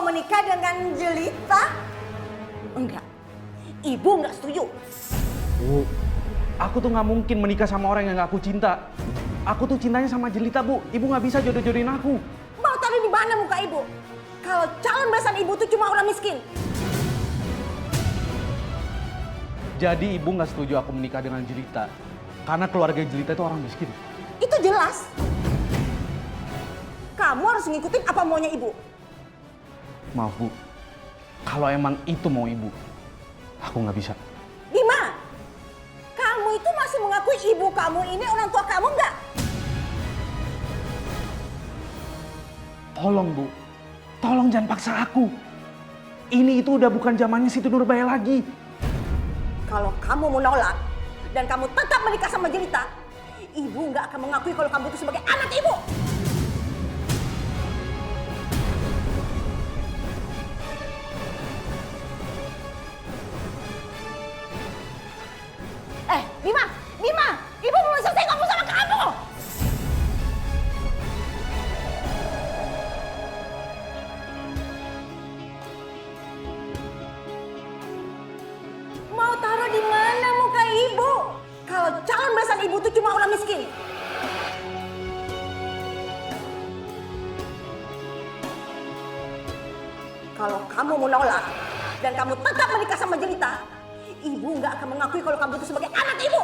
menikah dengan Jelita? Enggak. Ibu nggak setuju. Bu, aku tuh nggak mungkin menikah sama orang yang nggak aku cinta. Aku tuh cintanya sama Jelita, Bu. Ibu nggak bisa jodoh-jodohin aku. Mau taruh di mana muka ibu? Kalau calon besan ibu tuh cuma orang miskin. Jadi ibu nggak setuju aku menikah dengan Jelita karena keluarga Jelita itu orang miskin. Itu jelas. Kamu harus ngikutin apa maunya ibu. Maaf, Bu. Kalau emang itu mau ibu, aku nggak bisa. Bima, kamu itu masih mengakui ibu kamu ini orang tua kamu nggak? Tolong, Bu. Tolong jangan paksa aku. Ini itu udah bukan zamannya Siti Nurbaya lagi. Kalau kamu menolak dan kamu tetap menikah sama Jelita, ibu nggak akan mengakui kalau kamu itu sebagai anak ibu. Bima, ibu belum selesai ngomong sama kamu. Mau taruh di mana muka ibu? Kalau calon besan ibu itu cuma orang miskin. Kalau kamu menolak dan kamu tetap menikah sama Jelita, ibu nggak akan mengakui kalau kamu itu sebagai anak ibu.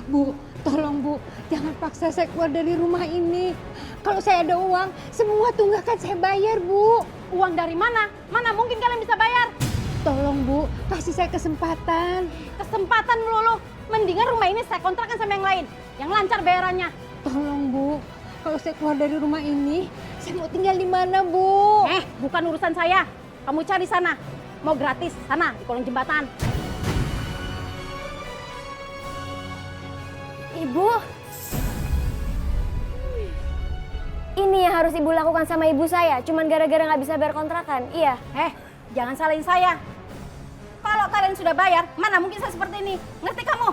Bu, tolong Bu, jangan paksa saya keluar dari rumah ini. Kalau saya ada uang, semua tunggakan saya bayar, Bu. Uang dari mana? Mana mungkin kalian bisa bayar? Tolong Bu, kasih saya kesempatan. Kesempatan melulu. Mendingan rumah ini saya kontrakkan sama yang lain. Yang lancar bayarannya. Tolong Bu, kalau saya keluar dari rumah ini, saya mau tinggal di mana, Bu? Bukan urusan saya. Kamu cari sana. Mau gratis, sana di kolong jembatan. Ibu, ini yang harus ibu lakukan sama ibu saya, cuman gara-gara nggak bisa bayar kontrakan, iya. Jangan salahin saya. Kalau kalian sudah bayar, mana mungkin saya seperti ini. Ngerti kamu?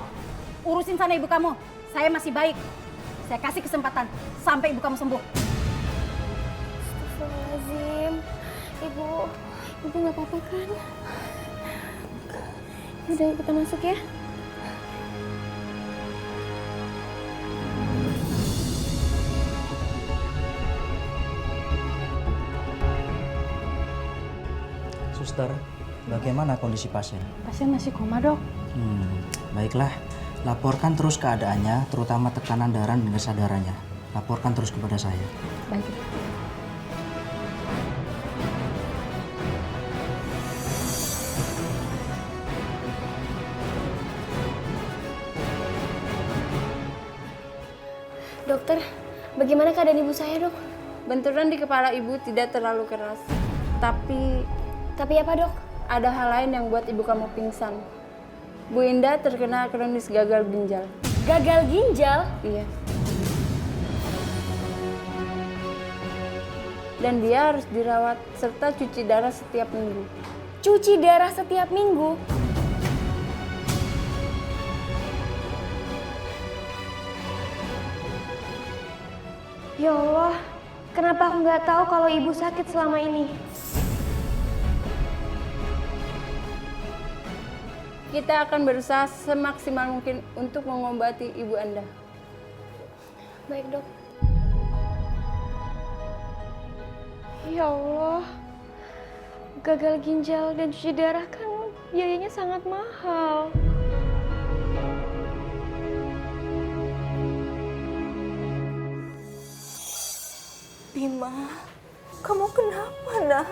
Urusin sana ibu kamu. Saya masih baik. Saya kasih kesempatan sampai ibu kamu sembuh. Astagfirullahaladzim. Ibu nggak apa-apa kan? Udah, kita masuk ya. Suster, bagaimana kondisi pasien? Pasien masih koma, Dok. Baiklah, laporkan terus keadaannya, terutama tekanan darah dan kesadarannya. Laporkan terus kepada saya. Baik. Dokter, bagaimana keadaan ibu saya, Dok? Benturan di kepala ibu tidak terlalu keras. Tapi apa, Dok? Ada hal lain yang buat ibu kamu pingsan. Bu Indah terkena kronis gagal ginjal. Gagal ginjal? Iya. Dan dia harus dirawat serta cuci darah setiap minggu. Cuci darah setiap minggu? Ya Allah, kenapa aku nggak tahu kalau ibu sakit selama ini? Kita akan berusaha semaksimal mungkin untuk mengobati ibu Anda. Baik, Dok. Ya Allah, gagal ginjal dan cuci darah kan biayanya sangat mahal. Bima, kamu kenapa, Nak?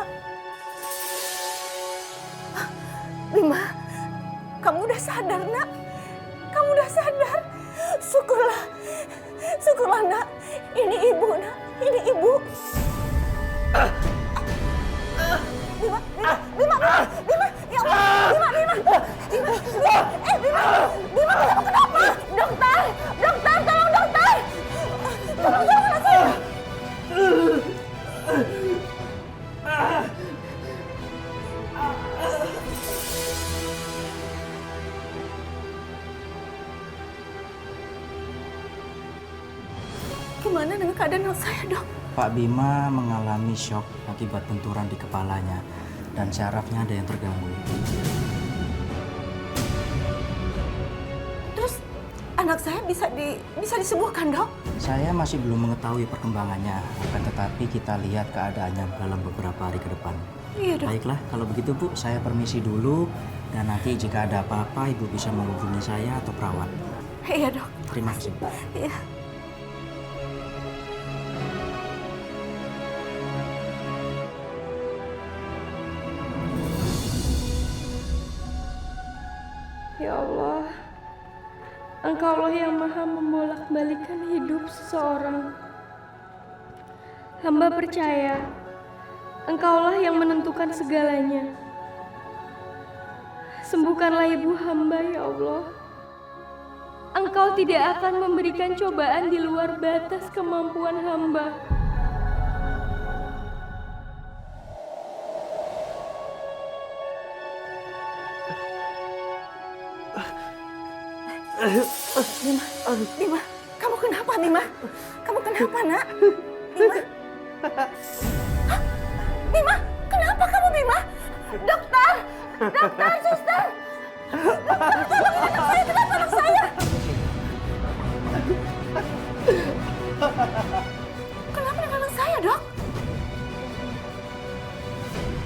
Bima, kamu udah sadar, Nak? Kamu udah sadar? Syukurlah. Syukurlah, Nak. Ini ibu, Nak. Ini ibu. Bima, ya Allah. Bima, kamu kenapa? Dokter, tolong dokter. Tolong, bagaimana dengan keadaan anak saya, Dok? Pak Bima mengalami shock akibat benturan di kepalanya dan syarafnya ada yang terganggu. Terus anak saya bisa disembuhkan, Dok? Saya masih belum mengetahui perkembangannya, akan tetapi kita lihat keadaannya dalam beberapa hari ke depan. Iya, Dok. Baiklah, kalau begitu Bu, saya permisi dulu. Dan nanti jika ada apa-apa, Ibu bisa menghubungi saya atau perawat. Iya, Dok. Terima kasih, Bu. Iya. Ya Allah, Engkaulah yang maha membolak-balikan hidup seseorang. Hamba percaya, Engkaulah yang menentukan segalanya. Sembuhkanlah ibu hamba, ya Allah. Engkau tidak akan memberikan cobaan di luar batas kemampuan hamba. Bima, kamu kenapa, Bima? Kamu kenapa, Nak? Bima? Hah? Bima, kenapa kamu, Bima? Dokter! Dokter, suster! Dokter, tolong anak saya, kenapa anak saya? Kenapa dengan anak saya, Dok?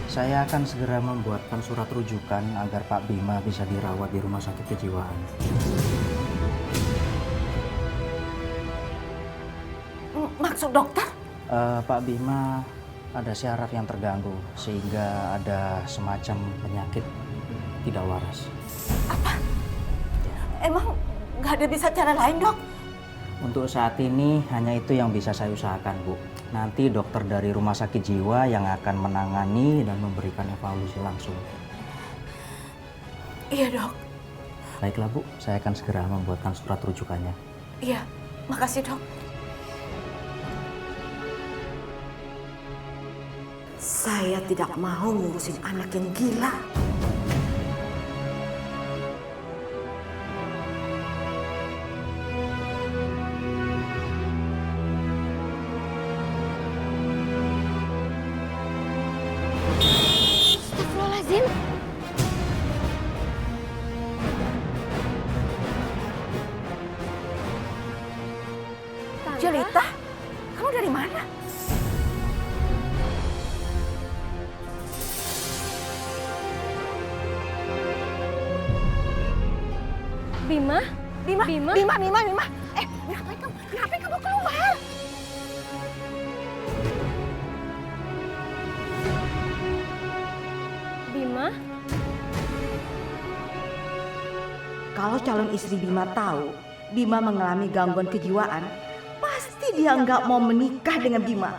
Saya akan segera membuatkan surat rujukan agar Pak Bima bisa dirawat di rumah sakit kejiwaan. Maksud dokter? Pak Bima ada syaraf yang terganggu sehingga ada semacam penyakit tidak waras. Apa? Emang nggak ada bisa cara lain, Dok? Untuk saat ini hanya itu yang bisa saya usahakan, Bu. Nanti dokter dari rumah sakit jiwa yang akan menangani dan memberikan evaluasi langsung. Iya, Dok. Baiklah, Bu. Saya akan segera membuatkan surat rujukannya. Iya, makasih, Dok. Saya tidak mau ngurusin anak yang gila. Astagfirullahaladzim. Tante? Jelita, kamu dari mana? Bima? Bima, Bima? Bima. Ngapain kamu keluar? Bima? Kalau calon istri Bima tahu Bima mengalami gangguan kejiwaan, pasti dia nggak mau menikah dengan Bima.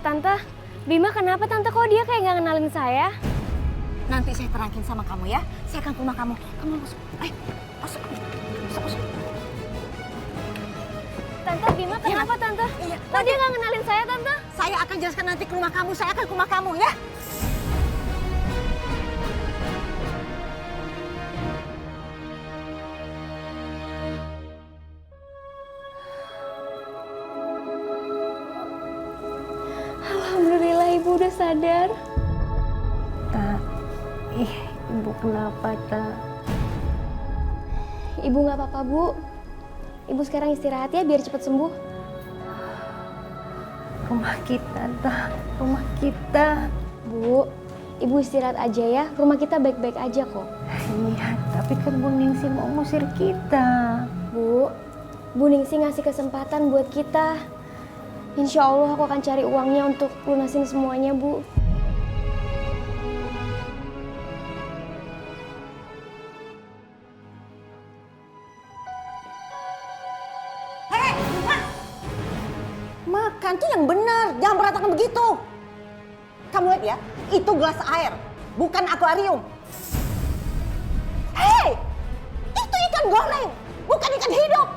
Tante, Bima kenapa Tante? Kok dia kayak nggak kenalin saya? Nanti saya terangin sama kamu ya. Saya akan ke rumah kamu. Kamu masuk. Masuk. Tante, Bima kenapa Tante? Iya, Kok dia nggak kenalin saya, Tante? Saya akan jelaskan nanti ke rumah kamu. Saya akan ke rumah kamu ya. Alhamdulillah ibu udah sadar. Tak, ibu kenapa tak? Ibu nggak apa-apa, Bu. Ibu sekarang istirahat ya biar cepat sembuh. Rumah kita, tak, rumah kita. Bu, Ibu istirahat aja ya. Rumah kita baik-baik aja kok. Iya, tapi kan Bu Ningsih mau ngusir kita. Bu Ningsih ngasih kesempatan buat kita. Insya Allah aku akan cari uangnya untuk lunasin semuanya, Bu. Makan tuh yang benar, jangan berantakan begitu. Kamu lihat ya, itu gelas air, bukan akuarium. Hei, itu ikan goreng, bukan ikan hidup.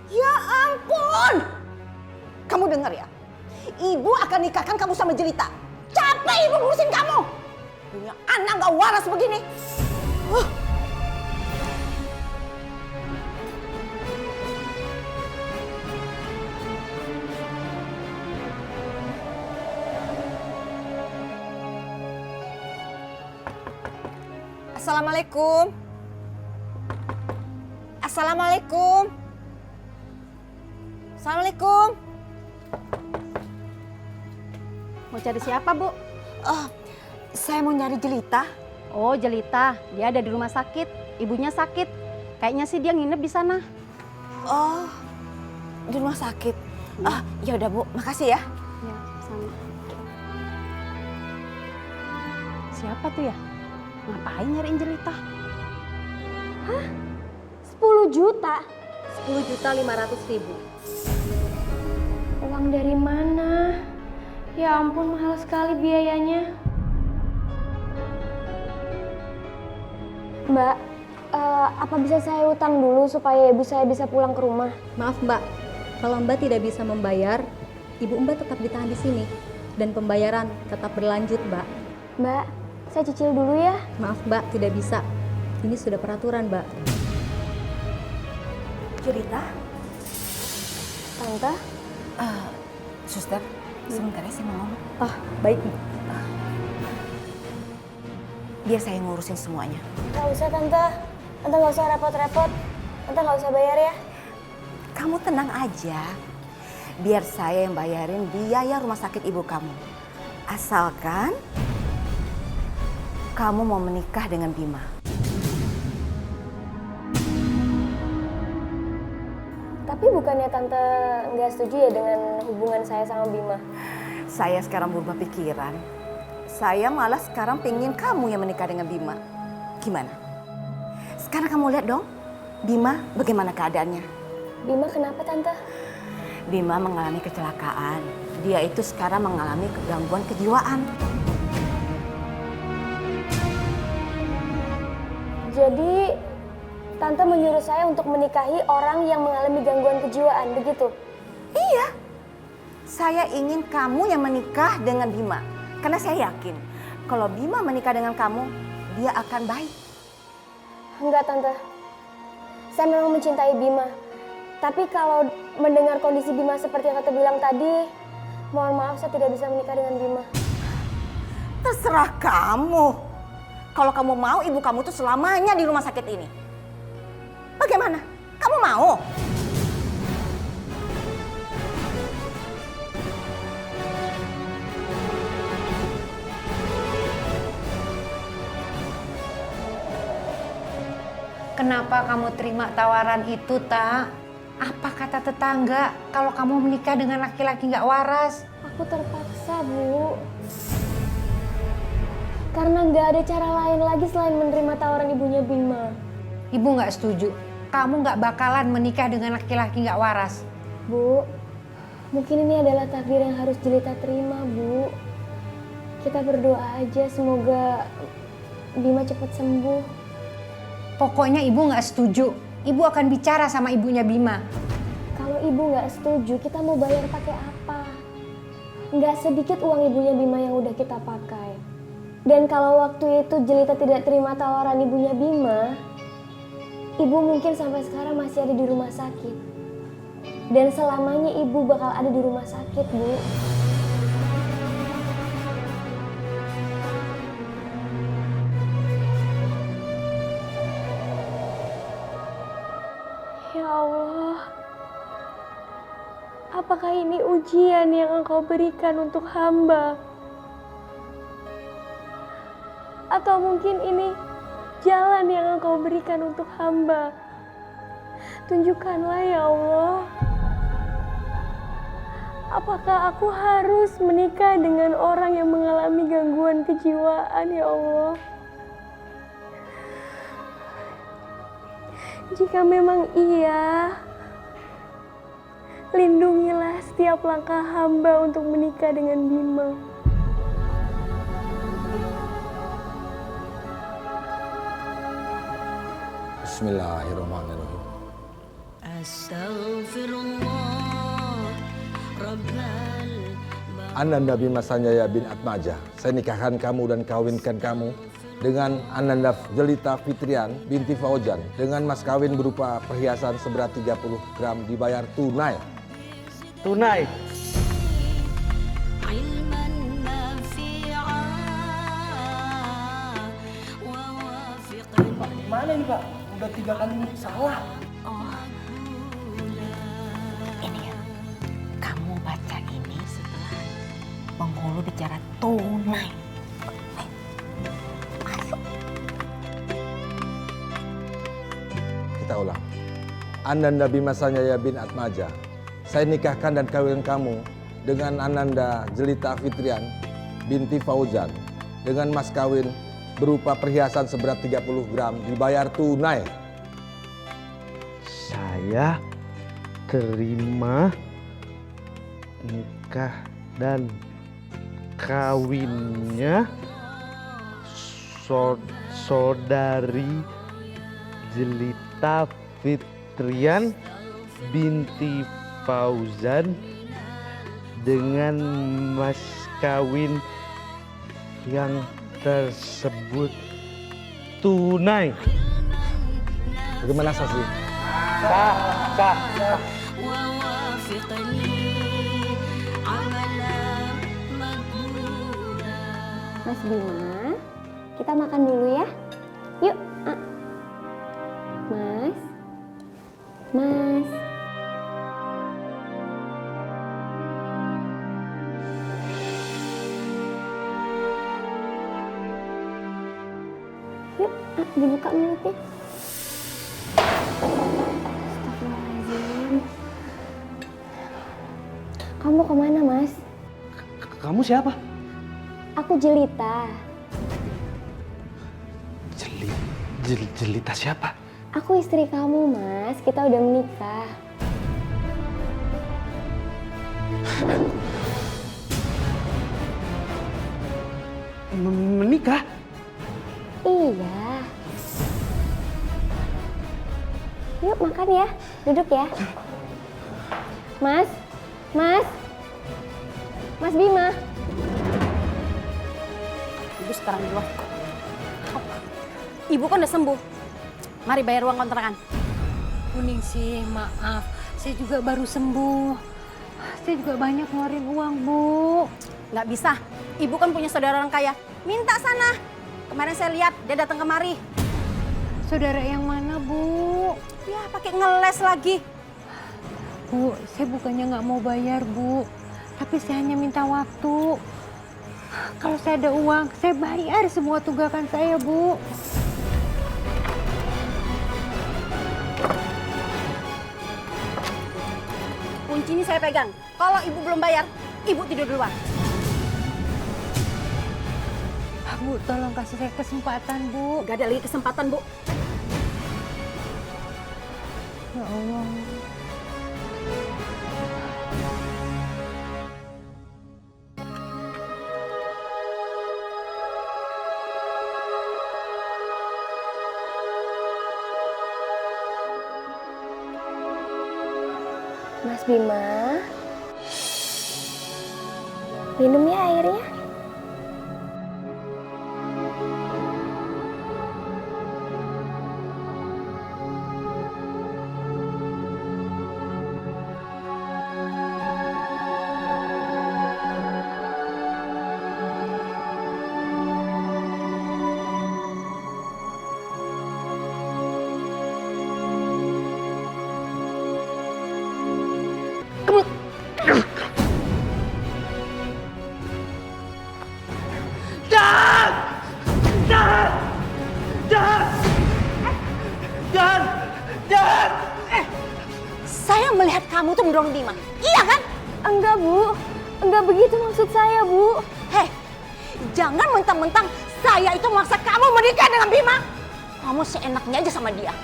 Ya ampun, kamu dengar ya, Ibu akan nikahkan kamu sama Jelita. Capek ibu ngurusin kamu. Punya anak gak waras begini. Assalamualaikum. Assalamualaikum. Assalamualaikum. Mau cari siapa, Bu? Saya mau nyari Jelita. Oh, Jelita. Dia ada di rumah sakit. Ibunya sakit. Kayaknya sih dia nginep di sana. Oh, di rumah sakit. Ya udah Bu, makasih ya. Ya, sama. Siapa tuh ya? Ngapain nyariin Jelita? 10 juta? 10.500.000. Uang dari mana? Ya ampun, mahal sekali biayanya. Mbak, apa bisa saya utang dulu supaya ibu saya bisa pulang ke rumah? Maaf, Mbak. Kalau Mbak tidak bisa membayar, Ibu Mbak tetap ditahan di sini. Dan pembayaran tetap berlanjut, Mbak. Mbak, saya cicil dulu ya. Maaf, Mbak, tidak bisa. Ini sudah peraturan, Mbak. Jelita. Tante, Suster, sebentar ya saya mau ngomong. Baik. Biar saya ngurusin semuanya. nggak usah Tante. Tante nggak usah repot-repot. Tante nggak usah bayar ya. Kamu tenang aja. Biar saya yang bayarin biaya rumah sakit ibu kamu. Asalkan kamu mau menikah dengan Bima. Tapi bukannya Tante nggak setuju ya dengan hubungan saya sama Bima? Saya sekarang berubah pikiran. Saya malah sekarang pengen kamu yang menikah dengan Bima. Gimana? Sekarang kamu lihat dong, Bima bagaimana keadaannya? Bima kenapa Tante? Bima mengalami kecelakaan. Dia itu sekarang mengalami gangguan kejiwaan. Jadi Tante menyuruh saya untuk menikahi orang yang mengalami gangguan kejiwaan, begitu? Iya, saya ingin kamu yang menikah dengan Bima. Karena saya yakin kalau Bima menikah dengan kamu, dia akan baik. Enggak Tante, saya memang mencintai Bima. Tapi kalau mendengar kondisi Bima seperti yang Tante bilang tadi, mohon maaf saya tidak bisa menikah dengan Bima. Terserah kamu. Kalau kamu mau ibu kamu tuh selamanya di rumah sakit ini. Bagaimana? Kamu mau? Kenapa kamu terima tawaran itu, Tak? Apa kata tetangga kalau kamu menikah dengan laki-laki nggak waras? Aku terpaksa, Bu. Karena nggak ada cara lain lagi selain menerima tawaran ibunya Bima. Ibu nggak setuju. Kamu nggak bakalan menikah dengan laki-laki nggak waras. Bu, mungkin ini adalah takdir yang harus Jelita terima, Bu. Kita berdoa aja semoga Bima cepat sembuh. Pokoknya ibu nggak setuju. Ibu akan bicara sama ibunya Bima. Kalau ibu nggak setuju, kita mau bayar pakai apa? Nggak sedikit uang ibunya Bima yang udah kita pakai. Dan kalau waktu itu Jelita tidak terima tawaran ibunya Bima, ibu mungkin sampai sekarang masih ada di rumah sakit. Dan selamanya ibu bakal ada di rumah sakit, Bu. Ya Allah, apakah ini ujian yang Engkau berikan untuk hamba? Atau mungkin ini jalan yang Engkau berikan untuk hamba? Tunjukkanlah ya Allah. Apakah aku harus menikah dengan orang yang mengalami gangguan kejiwaan ya Allah? Jika memang iya, lindungilah setiap langkah hamba untuk menikah dengan Bima. Bismillahirrahmanirrahim. Astaghfirullah Rabbal Ananda Bima Sanjaya bin Atmaja, saya nikahkan kamu dan kawinkan kamu dengan Ananda Jelita Fitrian binti Fauzan dengan mas kawin berupa perhiasan seberat 30 gram dibayar tunai. Tunai. Pak, gimana ini Pak? Udah 3 kali salah. Ini ya, kamu baca ini setelah penghulu bicara tunai. Masuk. Kita ulang. Ananda Bima Sanjaya bin Atmaja, saya nikahkan dan kawinkan kamu dengan Ananda Jelita Fitrian binti Fauzan dengan mas kawin berupa perhiasan seberat 30 gram dibayar tunai. Saya terima nikah dan kawinnya saudari Jelita Fitrian binti Fauzan dengan mas kawin yang tersebut tunai. Bagaimana Sasri? Sah. Mas Bima, kita makan dulu ya. Yuk. Mas. Yuk, dibuka mulutnya. Astagfirullahaladzim. Kamu kemana, Mas? Kamu siapa? Aku Jelita. Jelita siapa? Aku istri kamu, Mas. Kita udah menikah. Menikah? Iya. Yuk makan ya. Duduk ya. Mas Bima. Ibu sekarang dulu. Ibu kan udah sembuh. Mari bayar uang kontrakan. Ningsih, maaf. Saya juga baru sembuh. Saya juga banyak ngeluarin uang, Bu. Nggak bisa. Ibu kan punya saudara orang kaya. Minta sana. Kemarin saya lihat dia datang kemari. Saudara yang mana, Bu? Ya pakai ngeles lagi. Bu, saya bukannya nggak mau bayar, Bu. Tapi saya hanya minta waktu. Kalau saya ada uang, saya bayar semua tunggakan saya, Bu. Kunci ini saya pegang. Kalau ibu belum bayar, ibu tidur duluan. Bu, tolong kasih saya kesempatan, Bu. Gak ada lagi kesempatan, Bu. Ya Allah. Mas Bima. Minum ya airnya. Saya melihat kamu tuh mendorong Bima. Iya kan? Enggak, Bu. Enggak begitu maksud saya, Bu. Hei, jangan mentang-mentang saya itu maksa kamu menikah dengan Bima. Kamu seenaknya aja sama dia.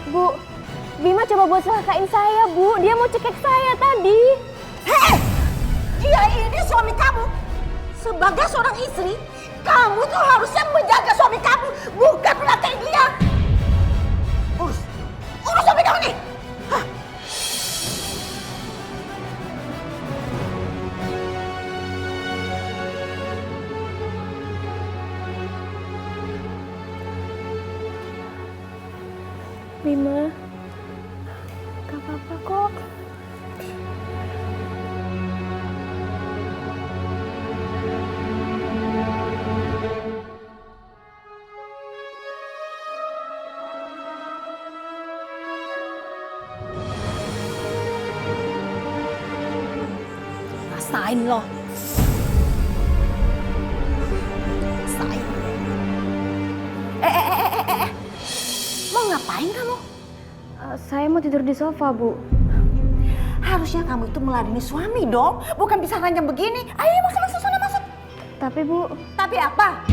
Bu, Bima coba buat celakain saya, Bu. Dia mau cekek saya tadi. Hei, dia ini suami kamu. Sebagai seorang istri, kamu tuh harusnya menjaga suami kamu, bukan melakain dia. Urus suami kamu nih. Hah. Bima. Gak apa-apa kok. Rasain loh. Rasain. Mau ngapain kamu? Saya mau tidur di sofa, Bu. Harusnya kamu itu meladeni suami dong, bukan bisa ranjang begini. Ayo masuk sana masuk. Tapi Bu, Tapi apa?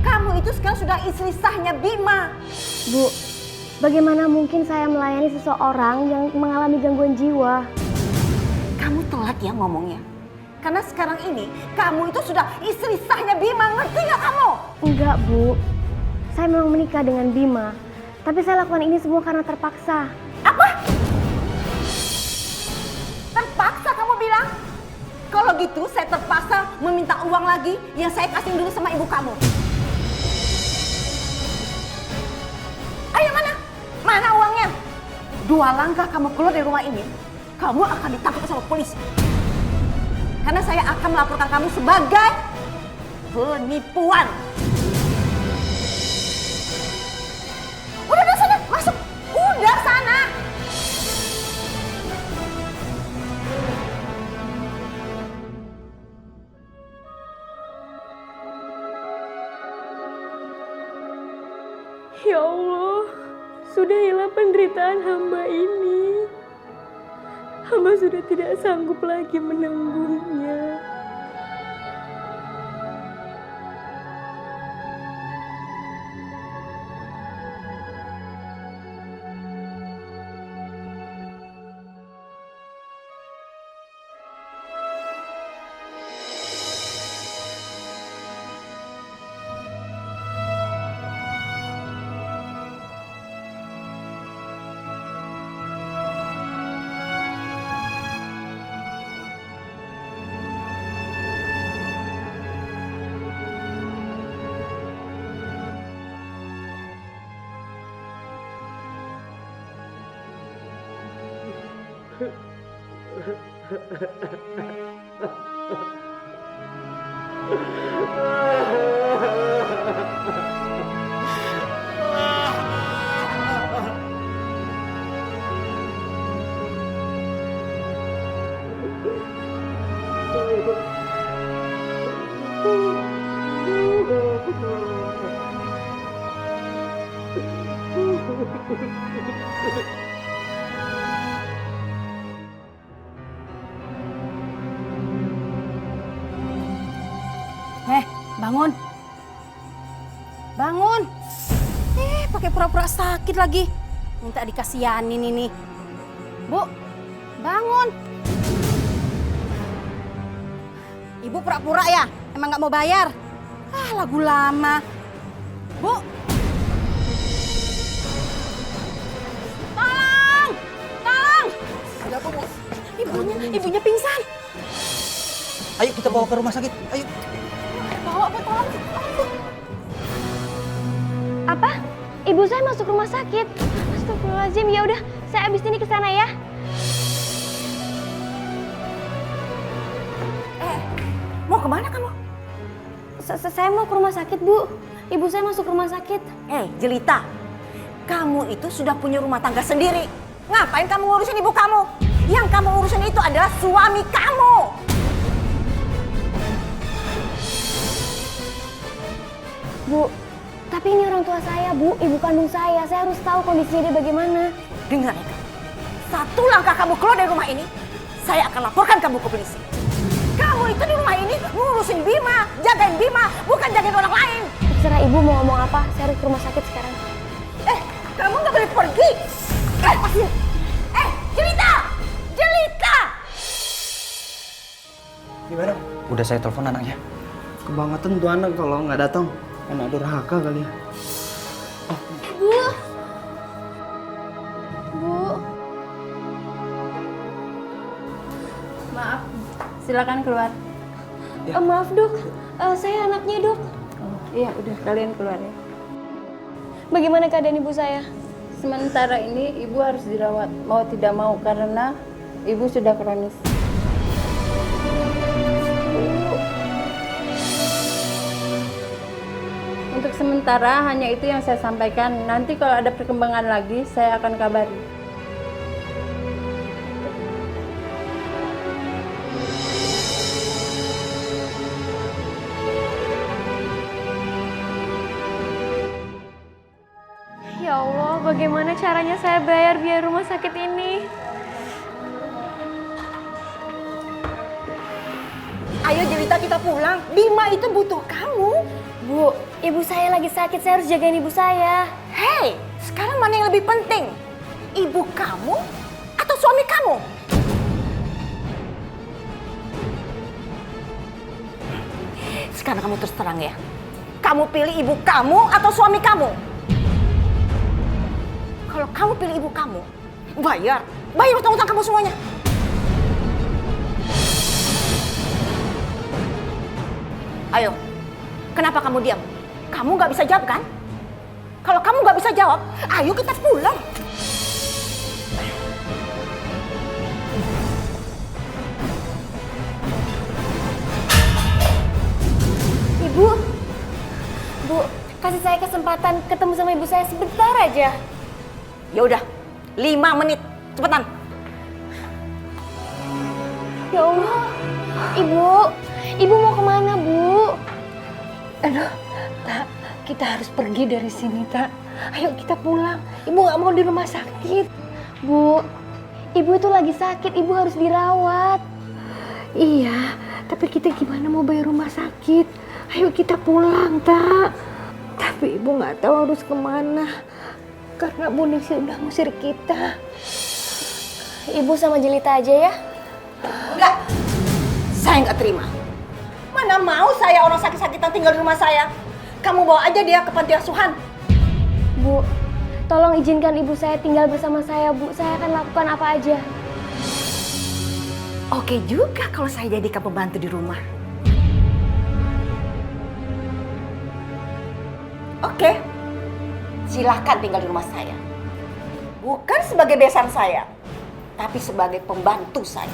Kamu itu sekarang sudah istri sahnya Bima. Bu, bagaimana mungkin saya melayani seseorang yang mengalami gangguan jiwa? Kamu telat ya ngomongnya. Karena sekarang ini kamu itu sudah istri sahnya Bima, ngerti nggak kamu? Enggak, Bu. Saya memang menikah dengan Bima. Tapi saya lakukan ini semua karena terpaksa. Apa? Terpaksa kamu bilang? Kalau gitu saya terpaksa meminta uang lagi yang saya kasih dulu sama ibu kamu. Ayo mana? Mana uangnya? 2 langkah kamu keluar dari rumah ini, kamu akan ditangkap sama polisi. Karena saya akan melaporkan kamu sebagai penipuan. Udah sana, masuk. Udah sana. Ya Allah, sudahilah penderitaan hamba ini. Hamba sudah tidak sanggup lagi menanggungnya. Bangun. Bangun. Pakai pura-pura sakit lagi. Minta dikasihanin ini. Bu, bangun. Ibu pura-pura ya? Emang nggak mau bayar? Lagu lama. Bu. Tolong! Tolong! Kenapa, Bu? Ibunya pingsan. Ayo kita bawa ke rumah sakit. Ayo. Bawa apa tolong? Apa? Ibu saya masuk rumah sakit. Astagfirullahaladzim. Ya udah, saya abis ini ke sana ya. Mau kemana kamu? Saya mau ke rumah sakit, Bu. Ibu saya masuk rumah sakit. Jelita, kamu itu sudah punya rumah tangga sendiri. Ngapain kamu ngurusin ibu kamu? Yang kamu urusin itu adalah suami kamu. Bu, tapi ini orang tua saya, Bu. Ibu kandung saya. Saya harus tahu kondisinya dia bagaimana. Dengar ya kamu. Satu langkah kamu keluar dari rumah ini, saya akan laporkan kamu ke polisi. Kamu itu di rumah ini ngurusin Bima, jagain Bima, bukan jagain orang lain. Terserah ibu mau ngomong apa, saya harus ke rumah sakit sekarang. Kamu nggak boleh pergi. Jelita! Jelita! Gimana? Udah saya telepon anaknya. Kebangetan tuh anak kalau nggak datang. Anak durhaka kali ya. Bu! Bu! Maaf, silakan keluar. Maaf, Dok. Saya anaknya, Dok. Iya, udah kalian keluar ya. Bagaimana keadaan ibu saya? Sementara ini ibu harus dirawat, mau tidak mau, karena ibu sudah kronis. Untuk sementara hanya itu yang saya sampaikan. Nanti kalau ada perkembangan lagi, saya akan kabari. Ya Allah, bagaimana caranya saya bayar biaya rumah sakit ini? Ayo Jelita, kita pulang. Bima itu butuh kamu. Bu, ibu saya lagi sakit, saya harus jagain ibu saya. Hei, sekarang mana yang lebih penting? Ibu kamu atau suami kamu? Sekarang kamu terus terang ya. Kamu pilih ibu kamu atau suami kamu? Kalau kamu pilih ibu kamu, bayar utang-utang kamu semuanya. Ayo, kenapa kamu diam? Kamu nggak bisa jawab kan? Kalau kamu nggak bisa jawab, ayo kita pulang. Ibu, Bu, kasih saya kesempatan ketemu sama ibu saya sebentar aja. Ya udah, 5 menit, cepetan. Ya Allah, Ibu mau kemana, Bu? Aduh, Tak, kita harus pergi dari sini, Tak. Ayo kita pulang. Ibu nggak mau di rumah sakit. Bu, ibu itu lagi sakit, ibu harus dirawat. Iya, tapi kita gimana mau bayar rumah sakit? Ayo kita pulang, Tak. Tapi ibu nggak tahu harus kemana. Karena Bu Ningsih udah ngusir kita. Ibu sama Jelita aja ya. Enggak, saya nggak terima. Mana mau saya orang sakit-sakitan tinggal di rumah saya. Kamu bawa aja dia ke panti asuhan. Bu, tolong izinkan ibu saya tinggal bersama saya, Bu. Saya akan lakukan apa aja. Oke juga kalau saya jadikan pembantu di rumah. Oke, silahkan tinggal di rumah saya. Bukan sebagai besan saya, tapi sebagai pembantu saya.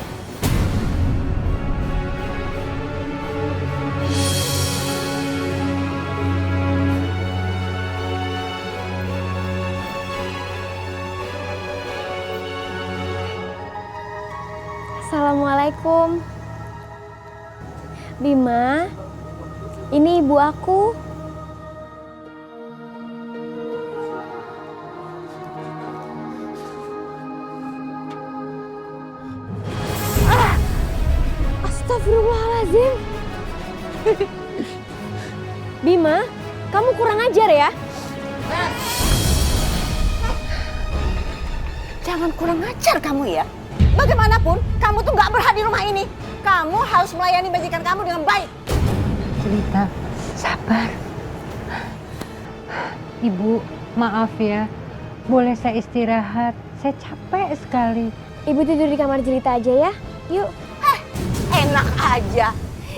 Assalamualaikum. Bima, ini ibu aku. Astagfirullahaladzim. Bima, kamu kurang ajar ya. Jangan kurang ajar kamu ya. Bagaimanapun, kamu tuh nggak berhak di rumah ini. Kamu harus melayani majikan kamu dengan baik. Jelita, sabar. Ibu, maaf ya. Boleh saya istirahat? Saya capek sekali. Ibu tidur di kamar Jelita aja ya. Yuk. Enak aja.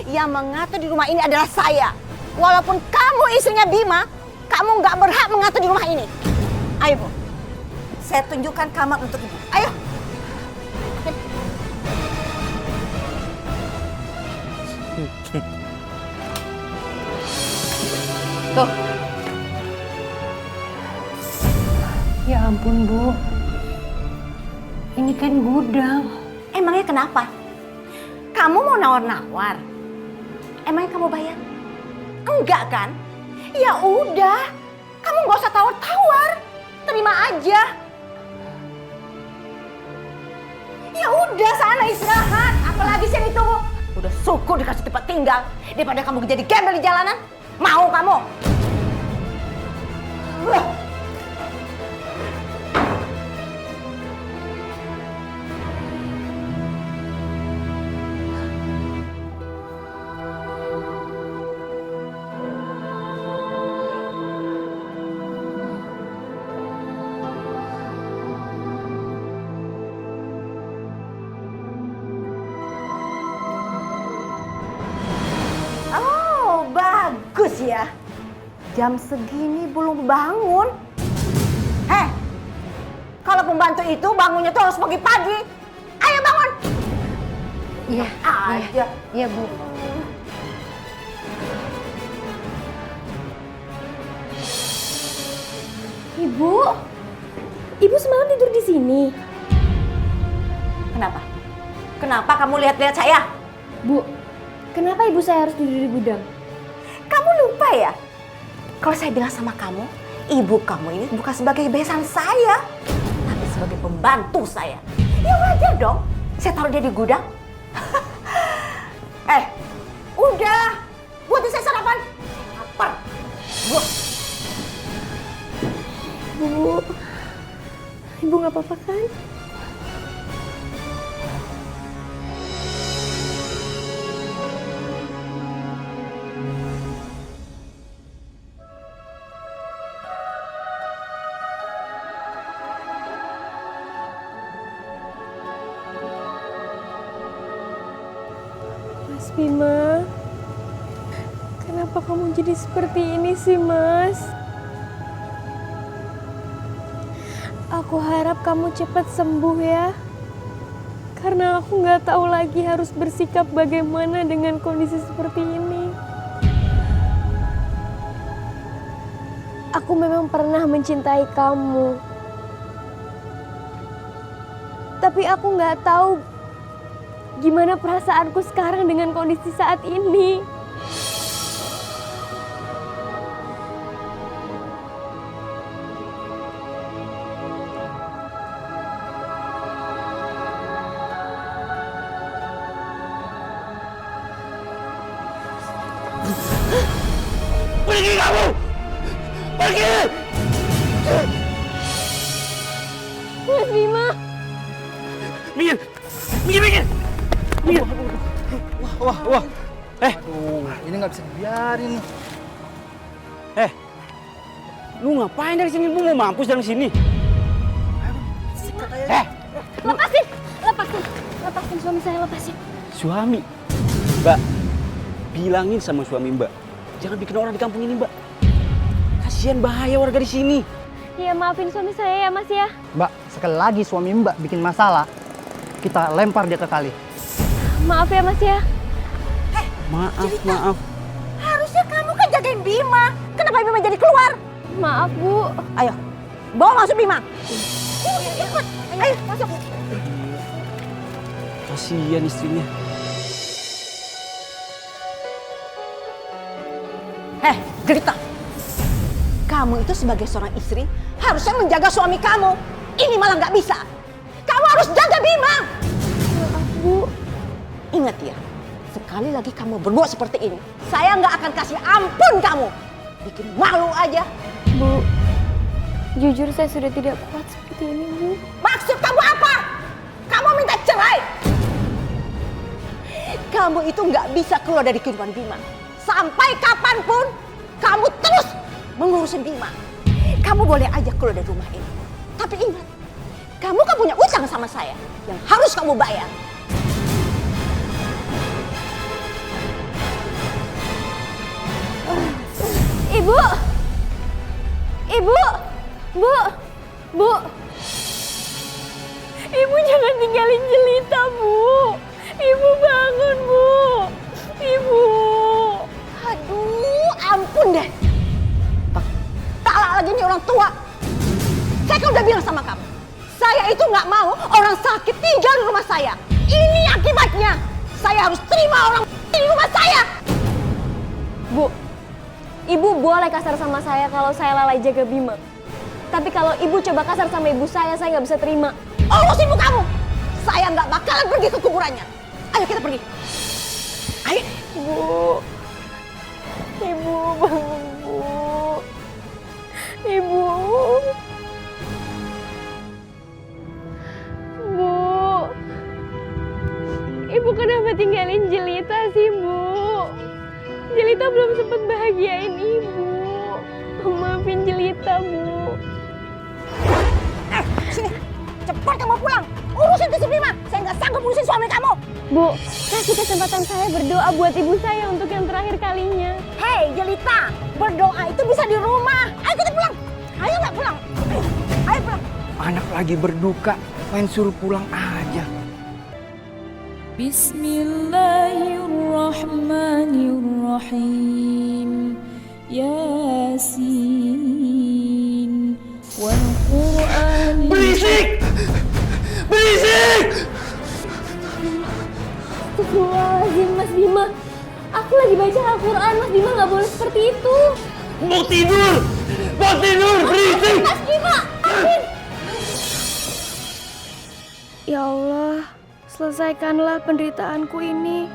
Yang mengatur di rumah ini adalah saya. Walaupun kamu istrinya Bima, kamu nggak berhak mengatur di rumah ini. Ayo, Bu. Saya tunjukkan kamar untuk Ibu. Ayo. Tuh. Ya ampun, Bu. Ini kan gudang. Emangnya kenapa? Kamu mau nawar-nawar? Emangnya kamu bayar? Enggak kan? Ya udah, kamu nggak usah tawar-tawar. Terima aja. Ya udah, sana istirahat. Apalagi sini tunggu. Udah syukur dikasih tempat tinggal daripada kamu jadi gembel di jalanan. Mau kamu? Bagus ya. Jam segini belum bangun. Heh, Kalau pembantu itu bangunnya tuh harus pagi pagi. Ayo bangun. Iya, Aja. iya Bu. Ibu semalam tidur di sini. Kenapa? Kenapa kamu lihat-lihat saya? Bu, kenapa ibu saya harus tidur di gudang? Kamu lupa ya? Kalau saya bilang sama kamu, ibu kamu ini bukan sebagai besan saya, tapi sebagai pembantu saya. Ya wajar dong, saya taruh dia di gudang. Udah, buatin saya sarapan. Lapar. Wah. Bu, ibu nggak apa-apa kan? Mas Bima, kenapa kamu jadi seperti ini sih, Mas? Aku harap kamu cepat sembuh ya. Karena aku nggak tahu lagi harus bersikap bagaimana dengan kondisi seperti ini. Aku memang pernah mencintai kamu. Tapi aku nggak tahu gimana perasaanku sekarang dengan kondisi saat ini. Pergi kamu! Pergi! Mas Bima! Minggir! Minggir! Wah. Ini nggak bisa dibiarin nih. Lu ngapain dari sini? Lu mau mampus dari sini? Lepasin suami saya, lepasin. Suami? Mbak, bilangin sama suami Mbak, jangan bikin orang di kampung ini, Mbak. Kasihan, bahaya warga di sini. Ya maafin suami saya ya Mas ya. Mbak, sekali lagi suami Mbak bikin masalah, kita lempar dia ke kali. Maaf ya Mas ya. Maaf. Harusnya kamu kan jagain Bima. Kenapa Bima jadi keluar? Maaf Bu. Ayo, bawa masuk Bima. Ikut. Ayo, masuk. Kasihan istrinya. Jelita. Kamu itu sebagai seorang istri harusnya menjaga suami kamu. Ini malah nggak bisa. Kamu harus jaga Bima. Maaf Bu. Ingat ya, sekali lagi kamu berbuat seperti ini, saya nggak akan kasih ampun kamu. Bikin malu aja. Bu, jujur saya sudah tidak kuat seperti ini Bu. Maksud kamu apa? Kamu minta cerai? Kamu itu nggak bisa keluar dari kehidupan Bima. Sampai kapanpun, kamu terus mengurusin Bima. Kamu boleh aja keluar dari rumah ini. Tapi ingat, kamu kan punya utang sama saya yang harus kamu bayar. Ibu! Bu! Ibu jangan tinggalin Jelita, Bu. Ibu bangun, Bu. Ibu. Aduh, ampun deh. Tak lagi nih orang tua. Saya kan udah bilang sama kamu. Saya itu nggak mau orang sakit tinggal di rumah saya. Ini akibatnya. Saya harus terima orang di rumah saya. Bu, Ibu boleh kasar sama saya kalau saya lalai jaga Bima. Tapi kalau Ibu coba kasar sama ibu saya nggak bisa terima. Urus ibu kamu. Saya nggak bakalan pergi ke kuburannya. Ayo kita pergi. Ayo. Bu. Ibu bangun, Bu. Ibu. Bu. Ibu kenapa tinggalin Jelita sih, Bu? Jelita belum sempat bahagiain Ibu. Maafin Jelita, Bu. Sini. Cepat kamu pulang. Urusin tuh si Bima. Saya nggak sanggup urusin suami kamu. Bu, kasih kesempatan saya berdoa buat ibu saya untuk yang terakhir kalinya. Hei, Jelita. Berdoa itu bisa di rumah. Ayo kita pulang. Ayo nggak pulang. Ayo pulang. Anak lagi berduka, main suruh pulang aja. Bismillahirrahmanirrahim. Yasin wal Qur'an. Berisik! Berisik! Astagfirullahaladzim, Mas Bima. Aku lagi baca Al-Quran, Mas Bima nggak boleh seperti itu. Mau tidur! Mau tidur! Berisik! Mas Bima, amin. Ya Allah, selesaikanlah penderitaanku ini.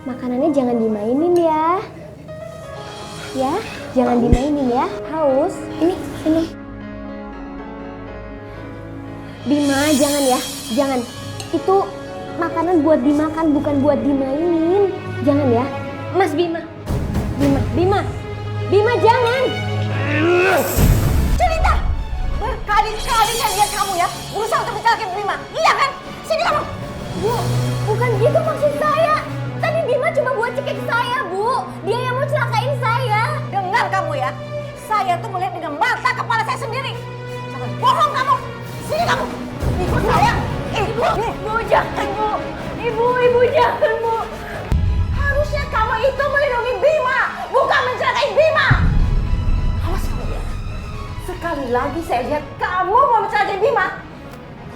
Makanannya jangan dimainin ya. Ya, jangan dimainin ya. Haus. Ini. Bima, jangan ya. Jangan. Itu makanan buat dimakan, bukan buat dimainin. Jangan ya. Mas Bima. Bima jangan. Jelita, berkali-kali saya lihat kamu ya berusaha untuk mencelakai Bima. Iya kan? Sini kamu. Bu, bukan gitu maksud saya. Tadi Bima cuma buat cekik saya, Bu. Dia yang mau celakain saya. Dengar kamu ya, saya tuh melihat dengan mata kepala saya sendiri. Jangan bohong kamu. Sini kamu. Ikut saya. Ibu jangan, Bu. Ibu jangan, Bu. Harusnya kamu itu melindungi Bima, bukan mencelakai Bima. Awas kamu ya. Sekali lagi saya lihat kamu mau mencelakai Bima,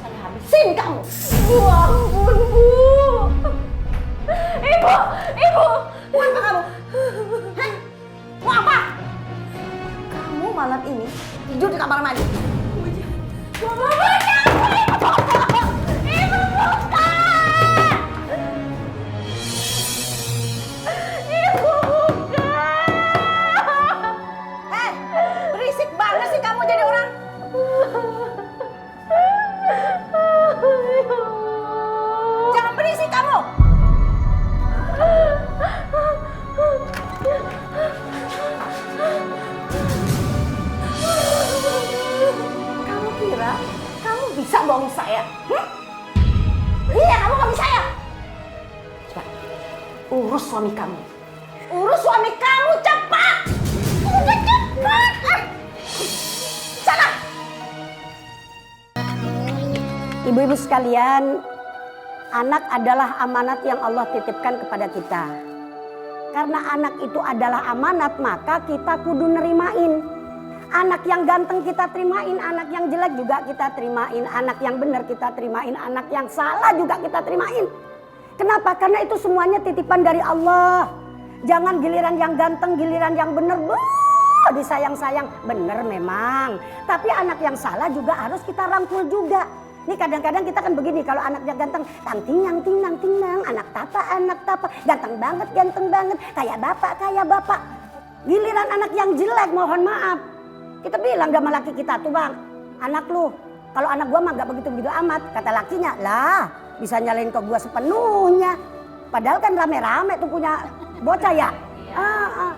saya habisin kamu. Bu, ampun, Bu. Ibu. Mau apa kamu? Hah? Mau apa? Kamu malam ini tidur di kamar mandi. Ibu bukan. Berisik banget sih kamu jadi orang. Jangan berisik kamu. Kamu kira kamu bisa bohongin saya? Iya, kamu bohongin saya. Coba urus suami kamu. Urus suami kamu cepat. Udah cepat. Sana. Ibu-ibu sekalian, anak adalah amanat yang Allah titipkan kepada kita. Karena anak itu adalah amanat, maka kita kudu nerimain. Anak yang ganteng kita terimain, anak yang jelek juga kita terimain, anak yang benar kita terimain, anak yang salah juga kita terimain. Kenapa? Karena itu semuanya titipan dari Allah. Jangan giliran yang ganteng, giliran yang benar, disayang-sayang. Benar memang, tapi anak yang salah juga harus kita rangkul juga. Ini kadang-kadang kita kan begini, kalau anaknya ganteng, tinang, anak tapa, ganteng banget, kayak bapak. Giliran anak yang jelek, mohon maaf, kita bilang sama laki kita tuh, bang, anak lu, kalau anak gua mah gak begitu-begitu amat, kata lakinya, lah bisa nyalain ke gua sepenuhnya, padahal kan rame-rame tuh punya bocah ya.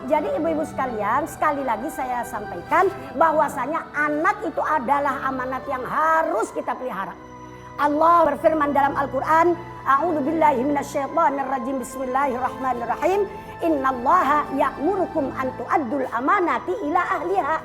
Jadi ibu-ibu sekalian, sekali lagi saya sampaikan bahwasanya anak itu adalah amanat yang harus kita pelihara. Allah berfirman dalam Al-Quran, A'udzubillahi minasyaitonirrajim, Bismillahirrahmanirrahim, Innallaha ya'murukum an tu'addul amanati ila ahliha.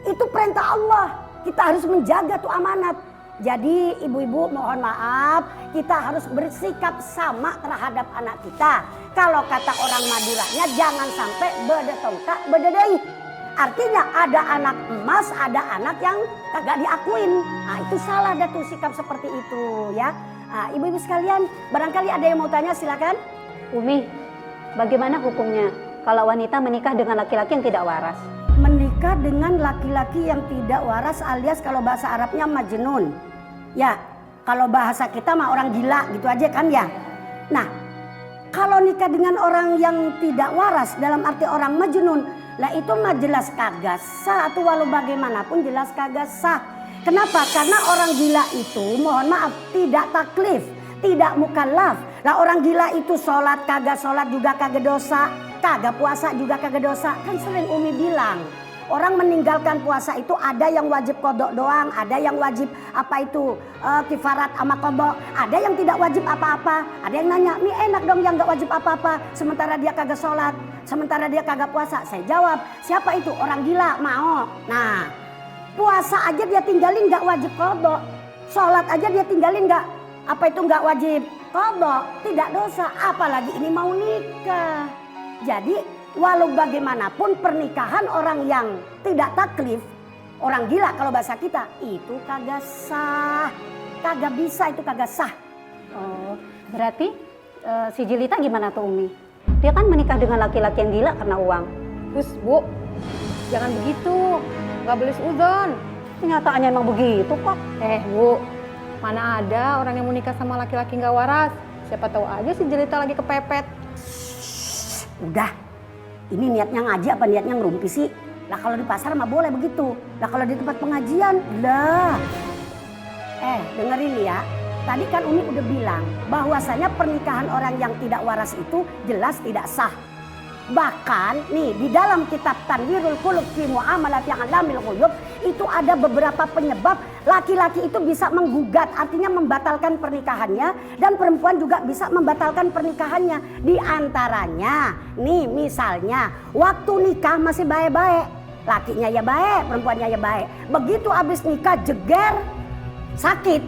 Itu perintah Allah, kita harus menjaga tuh amanat. Jadi ibu-ibu mohon maaf, kita harus bersikap sama terhadap anak kita. Kalau kata orang Maduranya, jangan sampai beda tongkak beda deui. Artinya ada anak emas, ada anak yang kagak diakuin. Nah itu salah dah tuh sikap seperti itu ya. Nah, ibu-ibu sekalian, barangkali ada yang mau tanya, silakan. Umi, bagaimana hukumnya kalau wanita menikah dengan laki-laki yang tidak waras? Menikah dengan laki-laki yang tidak waras alias kalau bahasa Arabnya majnun. Ya, kalau bahasa kita mah orang gila gitu aja kan ya. Nah, kalau nikah dengan orang yang tidak waras dalam arti orang majnun, lah itu mah jelas kagak sah, atau walau bagaimanapun jelas kagak sah. Kenapa? Karena orang gila itu mohon maaf tidak taklif, tidak mukallaf. Lah orang gila itu sholat kagak sholat juga kagak dosa, kagak puasa juga kagak dosa. Kan sering Umi bilang, Orang meninggalkan puasa itu ada yang wajib kodok doang, ada yang wajib kifarat sama kodok, ada yang tidak wajib apa-apa. Ada yang nanya, "Mi enak dong yang gak wajib apa-apa, sementara dia kagak sholat, sementara dia kagak puasa." Saya jawab, siapa itu? Orang gila mau. Nah, puasa aja dia tinggalin gak wajib kodok, sholat aja dia tinggalin gak gak wajib kodok, tidak dosa, apalagi ini mau nikah. Jadi walau bagaimanapun pernikahan orang yang tidak taklif, orang gila kalau bahasa kita, itu kagak sah. Kagak bisa, itu kagak sah. Oh, berarti si Jelita gimana tuh Umi? Dia kan menikah dengan laki-laki yang gila karena uang. Terus Bu, jangan begitu, nggak boleh seudon. Kenyataannya emang begitu kok. Bu, mana ada orang yang mau nikah sama laki-laki nggak waras? Siapa tahu aja si Jelita lagi kepepet. Udah, ini niatnya ngaji apa niatnya ngerumpi sih? Lah kalau di pasar mah boleh begitu. Lah kalau di tempat pengajian, lah. Dengerin nih ya. Tadi kan Umi udah bilang bahwasanya pernikahan orang yang tidak waras itu jelas tidak sah. Bahkan nih di dalam kitab Tanwirul Qulub fi Muamalati Alamil Ghuyub itu ada beberapa penyebab laki-laki itu bisa menggugat, artinya membatalkan pernikahannya, dan perempuan juga bisa membatalkan pernikahannya. Di antaranya nih misalnya waktu nikah masih baik-baik, lakinya ya baik, perempuannya ya baik. Begitu abis nikah jeger sakit,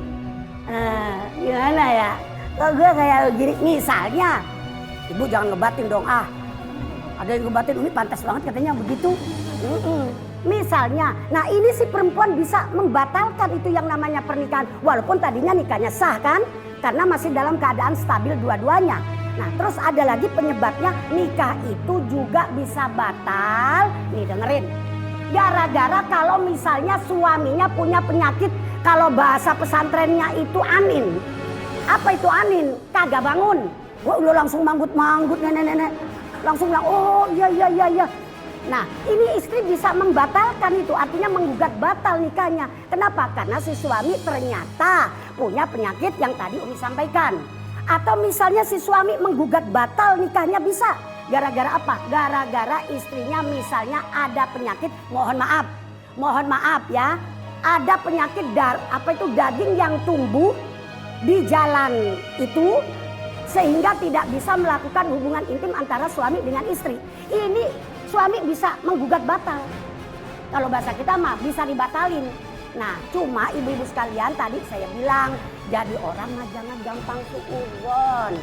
gimana ya? Kok gue kayak gini misalnya, ibu jangan ngebatin dong ah. Ada yang ngebatin, Umi pantas banget katanya begitu. Misalnya, nah ini si perempuan bisa membatalkan itu yang namanya pernikahan. Walaupun tadinya nikahnya sah kan, karena masih dalam keadaan stabil dua-duanya. Nah terus ada lagi penyebabnya, nikah itu juga bisa batal. Nih dengerin, gara-gara kalau misalnya suaminya punya penyakit, kalau bahasa pesantrennya itu anin. Apa itu anin? Kagak bangun. Wah udah langsung manggut-manggut nenek-nenek. Langsung bilang, oh iya. Nah ini istri bisa membatalkan itu, artinya menggugat batal nikahnya. Kenapa? Karena si suami ternyata punya penyakit yang tadi Umi sampaikan. Atau misalnya si suami menggugat batal nikahnya bisa. Gara-gara apa? Gara-gara istrinya misalnya ada penyakit, mohon maaf ya. Ada penyakit daging yang tumbuh di jalan itu, sehingga tidak bisa melakukan hubungan intim antara suami dengan istri. Ini suami bisa menggugat batal. Kalau bahasa kita mah bisa dibatalin. Nah cuma ibu-ibu sekalian tadi saya bilang, jadi orang mah jangan gampang suudzon.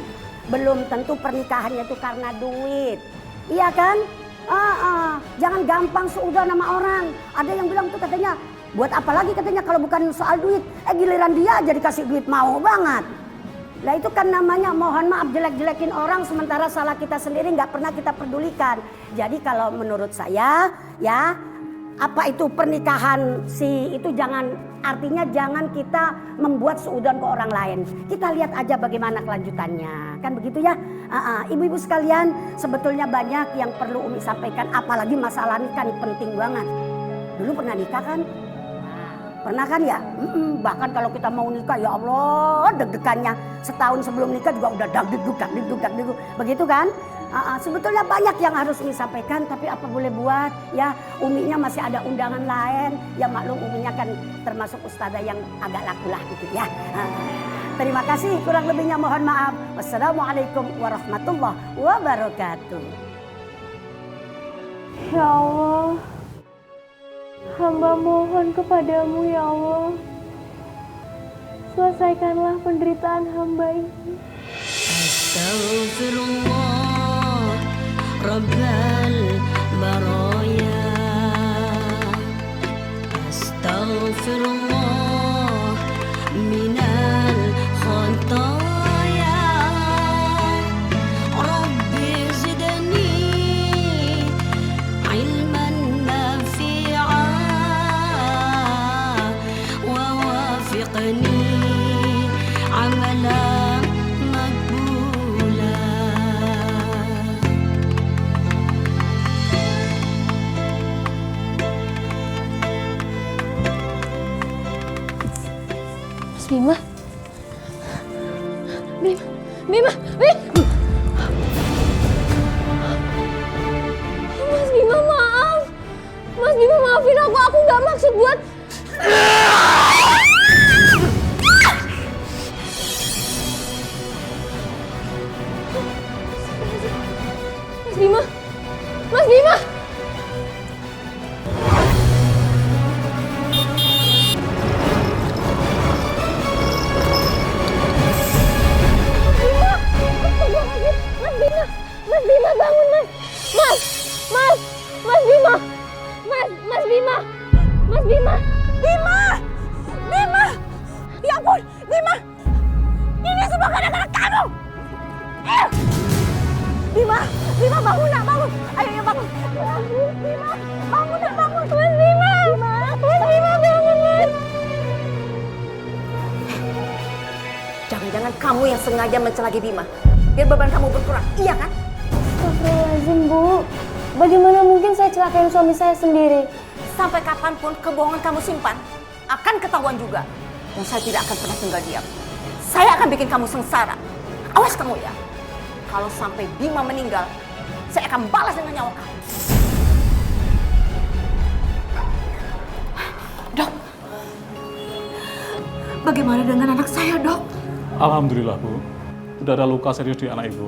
Belum tentu pernikahannya itu karena duit. Iya kan? Jangan gampang suudzon sama orang. Ada yang bilang tuh katanya, buat apa lagi katanya kalau bukan soal duit. Giliran dia aja dikasih duit mau banget. Nah itu kan namanya mohon maaf jelek-jelekin orang, sementara salah kita sendiri nggak pernah kita pedulikan. Jadi kalau menurut saya ya, apa itu pernikahan itu artinya jangan kita membuat suudzon ke orang lain. Kita lihat aja bagaimana kelanjutannya, kan begitu ya. Ibu-ibu sekalian, sebetulnya banyak yang perlu Umi sampaikan, apalagi masalah nikah ini penting banget. Dulu pernah nikah kan? Pernah kan ya? Bahkan kalau kita mau nikah ya Allah deg-degannya. Setahun sebelum nikah juga udah deg-deg. Begitu kan? Sebetulnya banyak yang harus Umi sampaikan, tapi apa boleh buat ya, Uminya masih ada undangan lain. Ya maklum Uminya kan termasuk ustazah yang agak lakulah gitu ya. Terima kasih, kurang lebihnya mohon maaf. Wassalamualaikum warahmatullahi wabarakatuh. Ya Allah, hamba mohon kepadamu ya Allah, selesaikanlah penderitaan hamba ini. Astaghfirullah Rabbal baraya, Astaghfirullah minal khataya, Rabbi zidni ilman nafi'a wa wafiqni amalan makbula. Mas Bima. Bima. Mas Bima maaf. Mas Bima bermaksud buat... Mas Bima! Mas Bima! Mas Bima bangun mas! Mas Bima! Mas Bima! Mas Bima! Bima! Bima! Ya ampun, Bima! Ini semua gara-gara kamu! Bima! Bima bangun nak, bangun! Ayo bangun! Bima! Bangun nak, bangun! Mas Bima! Mas Bima bangun mas! Jangan-jangan kamu yang sengaja mencelaki Bima, biar beban kamu berkurang, iya kan? Astagfirullahaladzim Bu, bagaimana mungkin saya celakain suami saya sendiri? Sampai kapanpun kebohongan kamu simpan akan ketahuan juga. Dan saya tidak akan pernah tinggal diam. Saya akan bikin kamu sengsara. Awas kamu ya. Kalau sampai Bima meninggal, saya akan balas dengan nyawa kamu. Dok, bagaimana dengan anak saya, Dok? Alhamdulillah, Bu. Tidak ada luka serius di anak Ibu.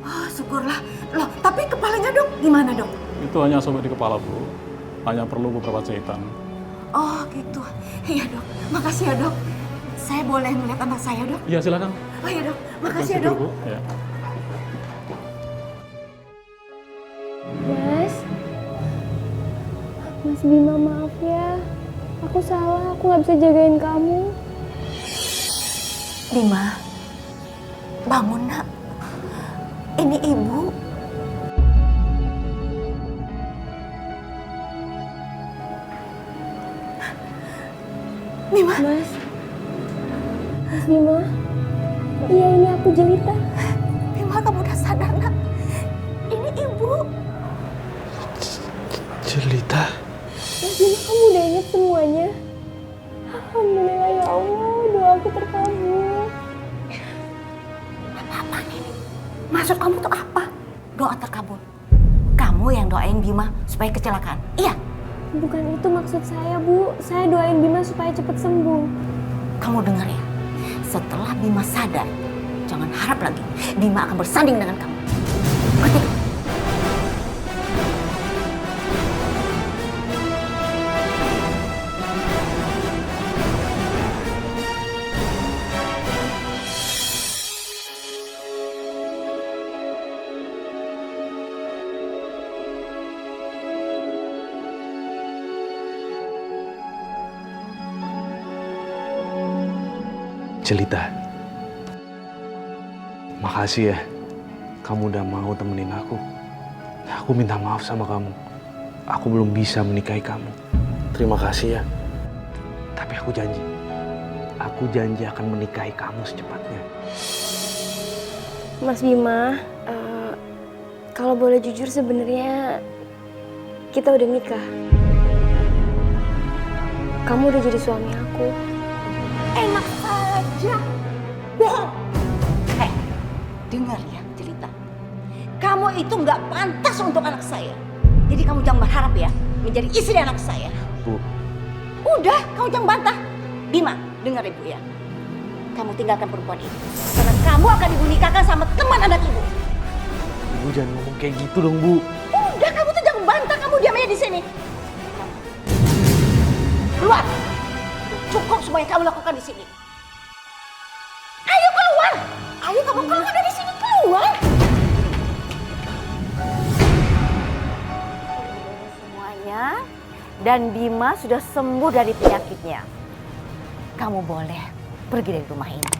Oh, syukurlah. Loh, tapi kepalanya, Dok, gimana, Dok? Itu hanya sobek di kepala, Bu. Hanya perlu beberapa jahitan. Oh, gitu. Iya, Dok. Makasih ya, Dok. Saya boleh melihat anak saya, Dok? Iya, silakan. Oh, iya, Dok. Makasih ya, Dok. Bu. Ya. Mas Bima maaf ya. Aku salah, aku nggak bisa jagain kamu. Bima, bangun nak. Ini ibu. Bima. Mas Bima. Iya, ini aku Jelita. Bima, kamu udah sadar nak? Ini ibu. Jelita. Mas Bima, kamu udah ingat semuanya. Alhamdulillah ya Allah, doa aku terkabul. Apa ini? Maksud kamu tuh apa? Doa terkabul. Kamu yang doain Bima supaya kecelakaan, iya? Bukan itu maksud saya, Bu. Saya doain Bima supaya cepat sembuh. Kamu dengar ya? Setelah Bima sadar, jangan harap lagi Bima akan bersanding dengan kamu. Ngerti? Jelita, makasih ya, kamu udah mau temenin aku. Aku minta maaf sama kamu. Aku belum bisa menikahi kamu. Terima kasih ya. Tapi aku janji akan menikahi kamu secepatnya. Mas Bima, kalau boleh jujur sebenarnya kita udah nikah. Kamu udah jadi suami aku. Enak saja. Bohong. Hei, dengar ya cerita. Kamu itu nggak pantas untuk anak saya. Jadi kamu jangan berharap ya menjadi istri anak saya. Bu. Udah, kamu jangan bantah. Bima, dengar ibu ya. Kamu tinggalkan perempuan ini. Karena kamu akan ibu nikahkan sama teman anak ibu. Ibu jangan ngomong kayak gitu dong, Bu. Udah, kamu tuh jangan bantah. Kamu diam aja di sini. Keluar. Cukup semua yang kamu lakukan di sini. Ayo keluar. Ayo kamu keluar dari sini, keluar. Semuanya dan Bima sudah sembuh dari penyakitnya. Kamu boleh pergi dari rumah ini.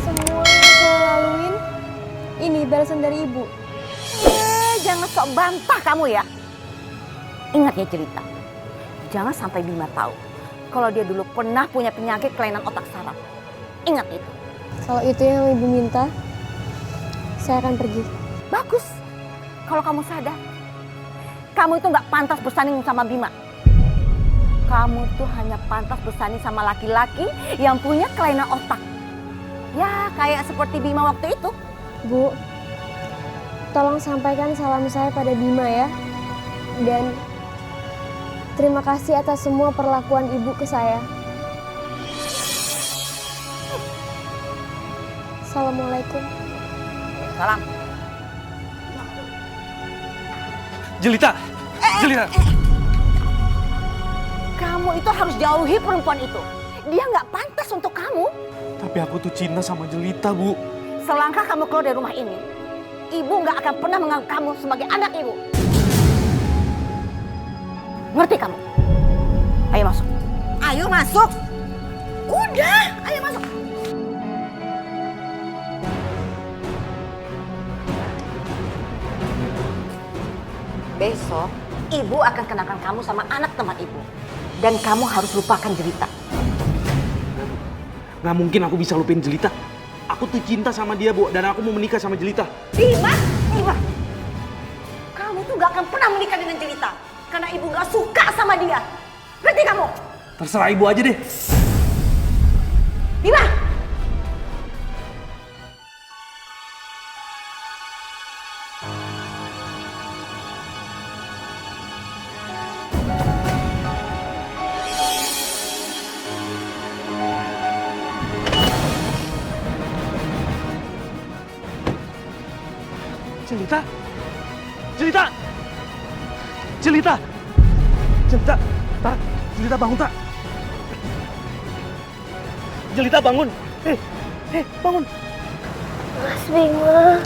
Semua yang saya laluin, ini balasan dari ibu. Jangan sok bantah kamu ya. Ingat ya cerita. Jangan sampai Bima tahu kalau dia dulu pernah punya penyakit kelainan otak saraf. Ingat itu. Kalau itu yang ibu minta, saya akan pergi. Bagus. Kalau kamu sadar, kamu itu nggak pantas bersanding sama Bima. Kamu tuh hanya pantas bersanding sama laki-laki yang punya kelainan otak. Ya, kayak seperti Bima waktu itu. Bu, tolong sampaikan salam saya pada Bima ya. Dan Terima kasih atas semua perlakuan ibu ke saya. Assalamualaikum. Salam. Jelita! Jelita! Kamu itu harus jauhi perempuan itu. Dia nggak pantas untuk kamu. Tapi aku tuh cinta sama Jelita, Bu. Selangkah kamu keluar dari rumah ini, ibu nggak akan pernah menganggap kamu sebagai anak ibu. Ngerti kamu? Ayo masuk. Ayo masuk. Udah, ayo masuk. Besok, ibu akan kenakan kamu sama anak teman ibu. Dan kamu harus lupakan Jelita. Nggak mungkin aku bisa lupain Jelita. Aku tuh cinta sama dia, Bu. Dan aku mau menikah sama Jelita. Bima, kamu tuh gak akan pernah menikah dengan Jelita. Karena ibu gak suka sama dia. Ngerti kamu? Terserah ibu aja deh. Bima! Jelita! Jelita! Jelita! Jelita! Tak! Jelita bangun, tak! Jelita bangun! Bangun! Mas Bima,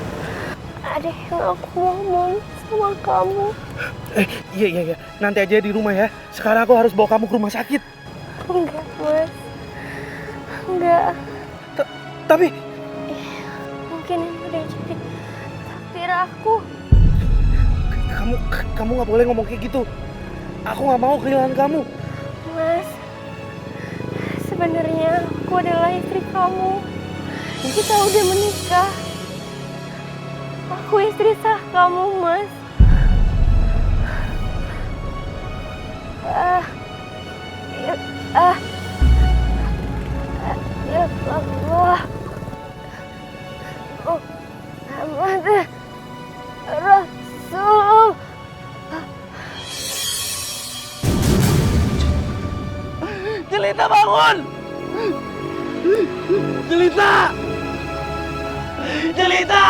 ada yang aku ngomong sama kamu. Iya. Nanti aja di rumah ya. Sekarang aku harus bawa kamu ke rumah sakit. Enggak, Mas. Enggak. Tapi... Mungkin ini udah jadi takdir aku. Kamu nggak boleh ngomong kayak gitu. Aku nggak mau kehilangan kamu. Mas, sebenarnya aku adalah istri kamu. Kita udah menikah. Aku istri sah kamu, Mas. Ya Allah. Muhammad Rasul. Jelita bangun! Jelita! Jelita!